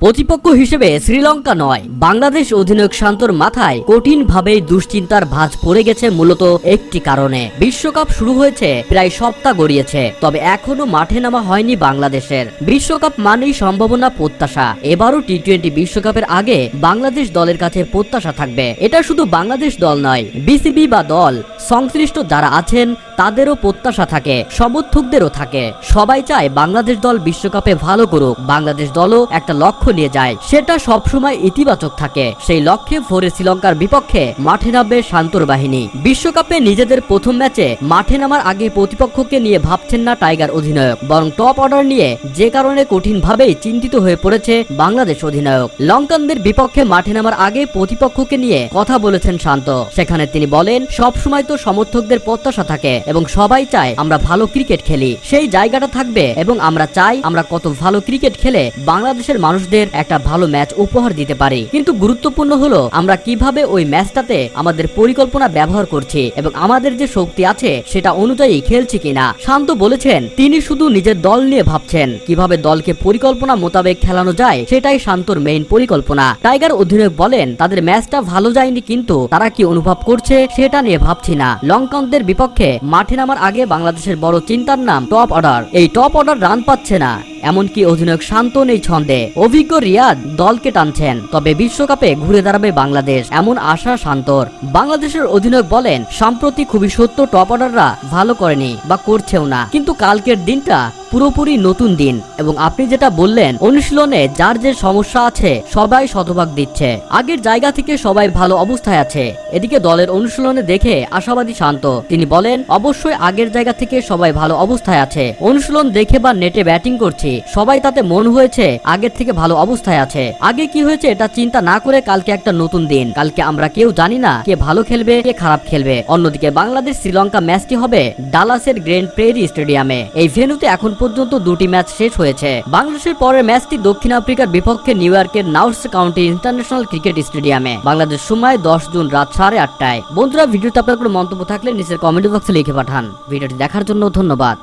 প্রতিপক্ষ হিসেবে শ্রীলঙ্কা নয়, বাংলাদেশ অধিনায়ক শান্তর মাথায় কঠিনভাবে দুশ্চিন্তার ভাঁজ পড়ে গেছে মূলত একটি কারণে। বিশ্বকাপ শুরু হয়েছে, প্রায় সপ্তাহ গড়িয়েছে, তবে এখনো মাঠে নামা হয়নি বাংলাদেশের। বিশ্বকাপ মানেই সম্ভাবনা, প্রত্যাশা। এবারও টি-20 বিশ্বকাপের আগে বাংলাদেশ দলের কাছে প্রত্যাশা থাকবে। এটা শুধু বাংলাদেশ দল নয়, বিসিবি বা দল সংশ্লিষ্ট যারা আছেন তাদেরও প্রত্যাশা থাকে, সমর্থকদেরও থাকে। সবাই চায় বাংলাদেশ দল বিশ্বকাপে ভালো করুক, বাংলাদেশ দলও একটা লক্ষ্য নিয়ে যায়, সেটা সবসময় ইতিবাচক থাকে। সেই লক্ষ্যে ভোরে শ্রীলঙ্কার বিপক্ষে মাঠে নামবে শান্তর বাহিনী। বিশ্বকাপে নিজেদের প্রথম ম্যাচে মাঠে নামার আগে প্রতিপক্ষকে নিয়ে ভাবছেন না টাইগার অধিনায়ক, বরং টপ অর্ডার নিয়ে, যে কারণে কঠিনভাবেই চিন্তিত হয়ে পড়েছে বাংলাদেশ অধিনায়ক। লঙ্কানদের বিপক্ষে মাঠে নামার আগে প্রতিপক্ষকে নিয়ে কথা বলেছেন শান্ত। সেখানে তিনি বলেন, সবসময় তো সমর্থকদের প্রত্যাশা থাকে এবং সবাই চায় আমরা ভালো ক্রিকেট খেলি, সেই জায়গাটা থাকবে এবং আমরা চাই আমরা কত ভালো ক্রিকেট খেলে বাংলাদেশের মানুষদের একটা ভালো ম্যাচ উপহার দিতে পারি। কিন্তু গুরুত্বপূর্ণ হলো আমরা কিভাবে ওই ম্যাচটাতে আমাদের পরিকল্পনা ব্যবহার করছি এবং আমাদের যে শক্তি আছে সেটা অনুযায়ী খেলছি কিনা। শান্ত বলেছেন তিনি শুধু নিজের দল নিয়ে ভাবছেন, কিভাবে দলকে পরিকল্পনা মোতাবেক খেলানো যায় সেটাই শান্তর মেইন পরিকল্পনা। টাইগার অধিনায়ক বলেন, তাদের ম্যাচটা ভালো যায়নি, কিন্তু তারা কি অনুভব করছে সেটা নিয়ে ভাবছি না। লঙ্কানদের বিপক্ষে মাঠে নামার আগে বাংলাদেশের বড় চিন্তার নাম টপ অর্ডার। এই টপ অর্ডার রান পাচ্ছে না, এমনকি অধিনায়ক শান্ত নেই ছন্দে। অভিজ্ঞ রিয়াদ দলকে টানছেন, তবে বিশ্বকাপে ঘুরে দাঁড়াবে বাংলাদেশ, এমন আশা শান্তর। বাংলাদেশের অধিনায়ক বলেন, সম্প্রতি খুবই সত্য টপ অর্ডাররা ভালো করেনি বা করছেও না, কিন্তু কালকের দিনটা পুরোপুরি নতুন দিন এবং আপনি যেটা বললেন, অনুশীলনে যার যে সমস্যা আছে সবাই শতভাগ দিচ্ছে, আগের জায়গা থেকে সবাই ভালো অবস্থায় আছে। এদিকে দলের অনুশীলনে দেখে আশাবাদী শান্ত। তিনি বলেন, অবশ্যই আগের জায়গা থেকে সবাই ভালো অবস্থায় আছে, অনুশীলন দেখে বা নেটে ব্যাটিং করছি সবাই তাতে মন হয়েছে আগের থেকে ভালো অবস্থায় আছে। আগে কি হয়েছে এটা চিন্তা না করে কালকে একটা নতুন দিন, কালকে আমরা কেউ জানি না কে ভালো খেলবে কে খারাপ খেলবে। অন্যদিকে বাংলাদেশ শ্রীলঙ্কা ম্যাচটি হবে ডালাসের গ্র্যান্ড প্রেরি স্টেডিয়ামে। এই ভেন্যুতে এখন পর্যন্ত দুটি ম্যাচ শেষ হয়েছে। বাংলাদেশের পরের ম্যাচটি দক্ষিণ আফ্রিকার বিপক্ষে নিউ ইয়র্কের নাউটস কাউন্টি ইন্টারন্যাশনাল ক্রিকেট স্টেডিয়ামে, বাংলাদেশ সময় 10 জুন রাত 8:30টায়। বন্ধুরা, ভিডিওতে আপনার কোনো মন্তব্য থাকলে নিচের কমেন্ট বক্সে লিখে পাঠান। ভিডিওটি দেখার জন্য ধন্যবাদ।